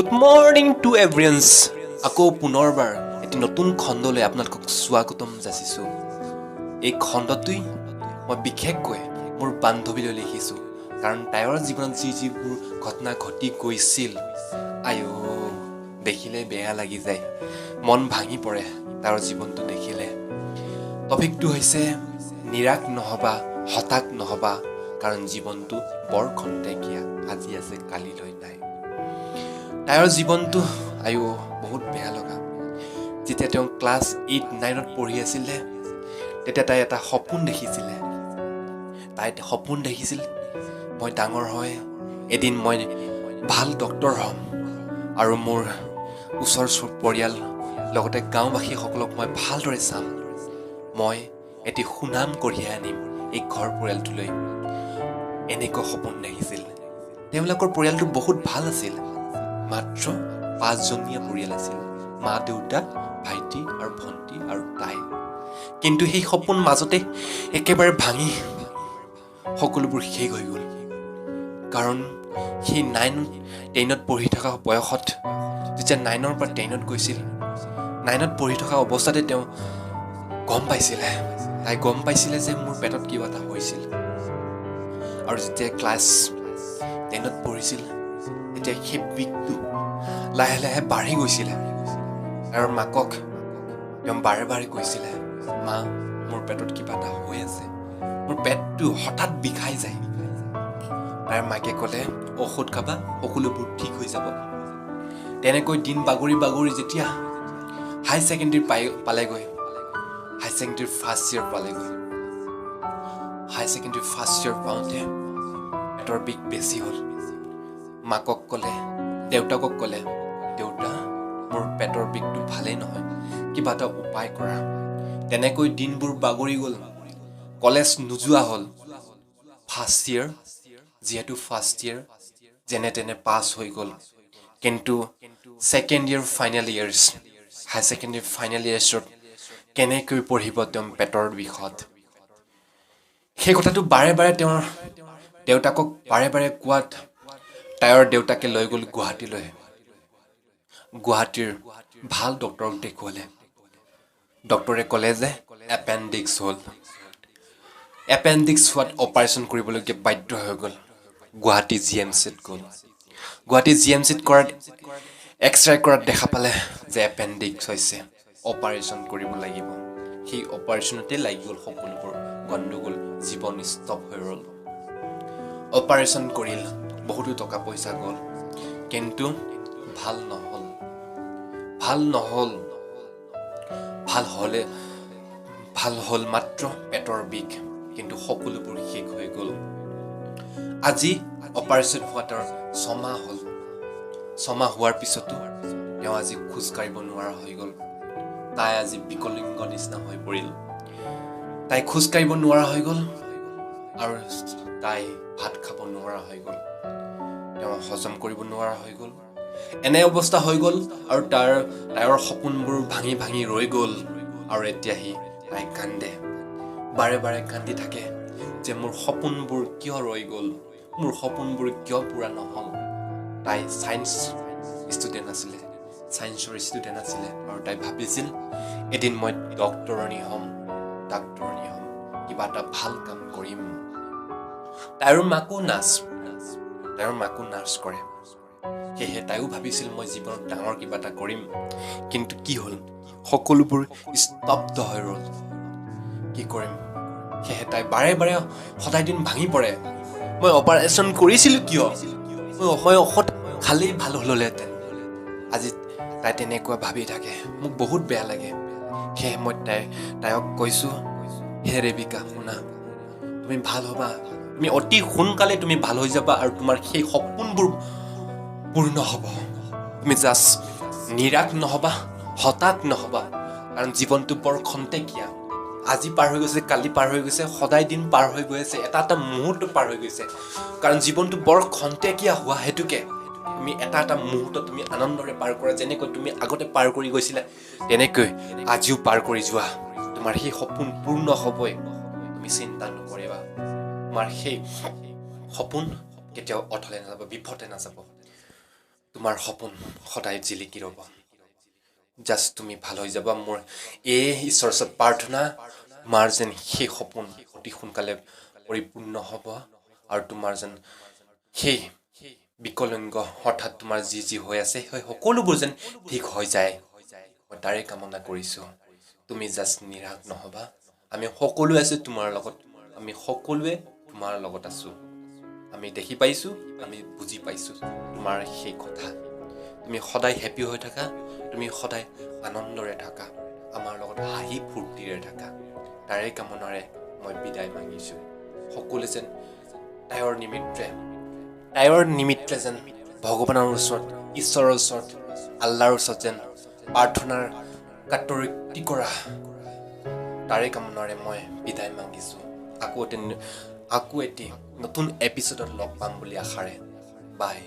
Good morning two এভৰিৱানছ। আকৌ পুনৰবাৰ এটি নতুন খণ্ডলৈ আপোনালোকক স্বাগতম যাচিছোঁ। এই খণ্ডটোই মই বিশেষকৈ মোৰ বান্ধৱীলৈ লিখিছোঁ, কাৰণ তাইৰ জীৱনত যিবোৰ ঘটনা ঘটি গৈছিল, দেখিলে বেয়া লাগি যায়, মন ভাঙি পৰে তাইৰ জীৱনটো দেখিলে। টপিকটো হৈছে নিৰাশ নহবা, হতাশ নহবা, কাৰণ জীৱনটো বৰ খন্তেকীয়া, আজি আছে কালিলৈ নাই। তাইৰ জীৱনটো বহুত বেয়া লগা। যেতিয়া তেওঁ ক্লাছ 8-9 পঢ়ি আছিলে, তেতিয়া তাই এটা সপোন দেখিছিলে। সপোন দেখিছিল, মই ডাঙৰ হৈ এদিন মই ভাল ডক্তৰ হ'ম আৰু মোৰ ওচৰ পৰিয়াল লগতে গাঁওবাসীসকলক মই ভালদৰে চাম। মই এটি সুনাম কঢ়িয়াই আনিম এই ঘৰ পৰিয়ালটোলৈ। এনেকুৱা সপোন দেখিছিল। তেওঁলোকৰ পৰিয়ালটো বহুত ভাল আছিল। মাত্ৰ 5জনীয়া পৰিয়াল আছিল, মা দেউতা, ভাইটি আৰু ভণ্টি আৰু তাই। কিন্তু সেই সপোন মাজতে একেবাৰে ভাঙি সকলোবোৰ শেষ হৈ গ'ল। কাৰণ সেই 9-10 পঢ়ি থকা বয়সত, যেতিয়া 9ৰ পৰা 10 গৈছিল, 9ত পঢ়ি থকা অৱস্থাতে তাই গম পাইছিলে যে মোৰ পেটত কিবা এটা হৈছিল। আৰু যেতিয়া ক্লাছ 10ত পঢ়িছিল, তেতিয়া সেই বিষটো লাহে লাহে বাঢ়ি গৈছিলে। আৰু মাকক তেওঁ বাৰে বাৰে কৈছিলে, মা, মোৰ পেটত কিবা এটা হৈ আছে, মোৰ পেটটো হঠাৎ বিষাই যায়। তাইৰ মাকে ক'লে, ঔষধ খাবা, সকলোবোৰ ঠিক হৈ যাব। তেনেকৈ দিন বাগৰি বাগৰি যেতিয়া হাই ছেকেণ্ডেৰী পালেগৈ, হাই ছেকেণ্ডেৰী ফাৰ্ষ্ট ইয়েৰ পালেগৈ। হাই ছেকেণ্ডেৰী ফাৰ্ষ্ট ইয়েৰ পাওঁতে পেটৰ বিষ বেছি হ'ল। মাকক ক'লে, দেউতাকক ক'লে, দেউতা, মোৰ পেটৰ বিষটো ভালেই নহয়, কিবা এটা উপায় কৰা। তেনেকৈ দিনবোৰ বাগৰি গ'ল। কলেজ নোযোৱা হ'ল। ফাৰ্ষ্ট ইয়েৰ, যিহেতু ফাৰ্ষ্ট ইয়েৰ যেনে তেনে পাছ হৈ গ'ল। কিন্তু ছেকেণ্ড ইয়েৰ ফাইনেল ইয়েৰ্ছ, হাই ছেকেণ্ডেৰী ফাইনেল ইয়েৰ্ছত কেনেকৈ পঢ়িব তেওঁ পেটৰ বিষত। সেই কথাটো বাৰে বাৰে তেওঁৰ দেউতাকক বাৰে বাৰে কোৱাত তাইৰ দেউতাকে লৈ গ'ল গুৱাহাটীলৈ। গুৱাহাটীৰ ভাল ডক্তৰক দেখুৱালে। ডক্তৰে ক'লে যে এপেণ্ডিক্স হ'ল। এপেণ্ডিক্স হোৱাত অপাৰেশ্যন কৰিবলগীয়া বাধ্য হৈ গ'ল। গুৱাহাটী GMCত গ'ল। গুৱাহাটী GMCত এক্সৰে কৰাত দেখা পালে যে এপেণ্ডিক্স হৈছে, অপাৰেশ্যন কৰিব লাগিব। সেই অপাৰেশ্যনতে লাগি গ'ল সকলোবোৰ গণ্ডগোল, জীৱন ষ্টপ হৈ ৰ'ল। অপাৰেশ্যন কৰিল, বহুতো টকা পইচা গ'ল, কিন্তু ভাল নহ'ল। ভাল হ'ল মাত্ৰ পেটৰ বিষ, কিন্তু সকলোবোৰ শেষ হৈ গ'ল। আজি অপাৰেশ্যন হোৱা তাৰ 6 মাহ হ'ল। 6 মাহ হোৱাৰ পিছতো তেওঁ আজি খোজ কাঢ়িব নোৱাৰা হৈ গ'ল। তাই আজি বিকলাংগ নিচিনা হৈ পৰিল। তাই খোজ কাঢ়িব নোৱাৰা হৈ গ'ল আৰু তাই ভাত খাব নোৱাৰা হৈ গ'ল। তেওঁ হজম কৰিব নোৱাৰা হৈ গ'ল। এনে অৱস্থা হৈ গ'ল আৰু তাইৰ সপোনবোৰ ভাঙি ভাঙি ৰৈ গ'ল। আৰু এতিয়া তাই কান্দে, বাৰে বাৰে কান্দি থাকে যে মোৰ সপোনবোৰ কিয় ৰৈ গ'ল, মোৰ সপোনবোৰ কিয় পূৰা নহ'ল। তাই ছায়েন্সৰ ষ্টুডেণ্ট আছিলে আৰু তাই ভাবিছিল এদিন মই ডাক্তৰণী হ'ম, কিবা এটা ভাল কাম কৰিম। তাইৰ মাকো নাৰ্ছ কৰে। সেয়েহে তাইও ভাবিছিল মই জীৱনত ডাঙৰ কিবা এটা কৰিম। কিন্তু কি হ'ল, সকলোবোৰ স্তব্ধ হৈ ৰ'ল। কি কৰিম? সেয়েহে তাই বাৰে বাৰে সদায় দিন ভাঙি পৰে। মই অপাৰেশ্যন কৰিছিলোঁ কিয়? মই ঔষধ খালেই ভাল হ'লহেঁতেন। আজি তাই তেনেকুৱা ভাবি থাকে। মোক বহুত বেয়া লাগে। সেয়ে মই তাইক কৈছোঁ, হে ৰেবিকা, শুনা, তুমি ভাল হ'বা। তুমি অতি সোনকালে তুমি ভাল হৈ যাবা আৰু তোমাৰ সেই সপোনবোৰ পূৰ্ণ হ'ব। তুমি জাষ্ট নিৰাশ নহবা, হতাশ নহবা, কাৰণ জীৱনটো বৰ খন্তেকীয়া। আজি পাৰ হৈ গৈছে, কালি পাৰ হৈ গৈছে, সদায় দিন পাৰ হৈ গৈ আছে, এটা এটা মুহূৰ্ত পাৰ হৈ গৈছে। কাৰণ জীৱনটো বৰ খন্তেকীয়া হোৱা হেতুকে তুমি এটা এটা মুহূৰ্ত তুমি আনন্দৰে পাৰ কৰা। যেনেকৈ তুমি আগতে পাৰ কৰি গৈছিলা, তেনেকৈ আজিও পাৰ কৰি যোৱা। তোমাৰ সেই সপোন পূৰ্ণ হ'বই, তুমি চিন্তা নকৰিবা। তোমাৰ সেই সপোন কেতিয়াও অথলে নাযাব, বিফলে নাযাব। তোমাৰ সপোন সদায় জিলিকি ৰ'ব জাষ্ট তুমি ভাল হৈ যাবা মোৰ এই ঈশ্বৰৰ ওচৰত প্ৰাৰ্থনা তোমাৰ যেন সেই সপোন অতি সোনকালে পৰিপূৰ্ণ হ'ব আৰু তোমাৰ যেন সেই বিকলাংগ অৰ্থাৎ তোমাৰ যি হৈ আছে সেই সকলোবোৰ যেন ঠিক হৈ যায় মই তাৰে কামনা কৰিছোঁ তুমি জাষ্ট নিৰাশ নহ'বা আমি সকলোৱে আছোঁ তোমাৰ লগত আমি সকলোৱে তোমাৰ লগত আছোঁ আমি দেখি পাইছোঁ আমি বুজি পাইছোঁ তোমাৰ সেই কথা তুমি সদায় হেপী হৈ থাকা তুমি সদায় আনন্দৰে থাকা আমাৰ লগত হাঁহি ফূৰ্তিৰে থাকা তাৰে কামনাৰে মই বিদায় মাগিছোঁ সকলোৱে যেন তাইৰ নিমিত্তে যেন ভগৱানৰ ওচৰত ঈশ্বৰৰ ওচৰত আল্লাহৰ ওচৰত যেন প্ৰাৰ্থনাৰ কাতৰি কৰা তাৰে কামনাৰে মই বিদায় মাগিছোঁ আকৌ এটি নতুন এপিছডত লগ পাম বুলি আশাৰে বাই